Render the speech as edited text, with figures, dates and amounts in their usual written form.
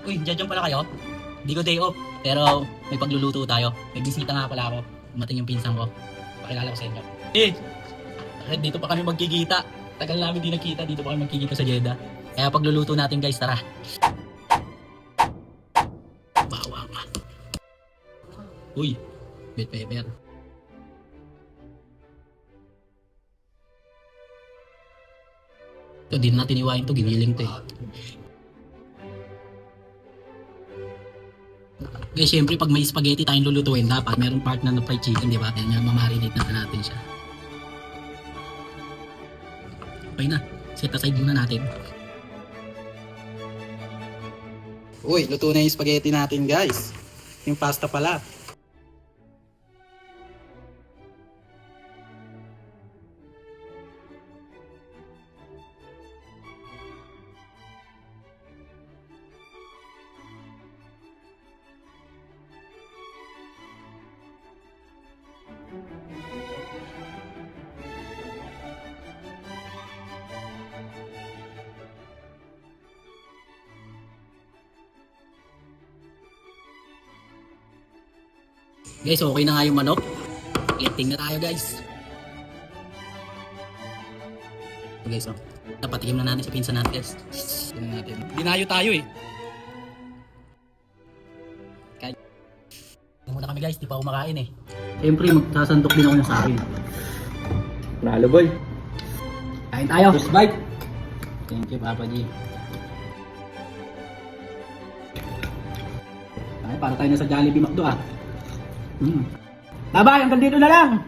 Uy, dyan pala kayo. Hindi ko day off, pero may pagluluto tayo. May bisita nga pala ako. Dumating yung pinsan ko. Pakilala ko sa inyo. Bakit dito pa kami magkikita? Tagal namin di nakita, dito pa kami magkikita sa Jeddah. Kaya pagluluto natin guys, tara. Bawang. Uy, bell pepper. Ito, di natin iwain to, giniling to eh. Guys, syempre pag may spaghetti tayong lulutuin, dapat meron part na fried chicken, di ba? Kaya nga mamarinate na natin siya. Okay na, set aside muna natin. Uy, luto na yung spaghetti natin guys. Yung pasta pala. Guys, okay na nga yung manok. Eating na tayo guys. So guys, napatikim na natin sa pinsan natin guys. Tingnan natin. Dinayo tayo eh. Kain muna kami guys, di pa kumakain eh. Siyempre, magsasantok din ako ng sa akin. Nalo boy. Kain tayo. First bite. Thank you, Papa G. Ay, para tayo na sa Jollibee McDo ah. Bye-bye, hanggang dito na lang.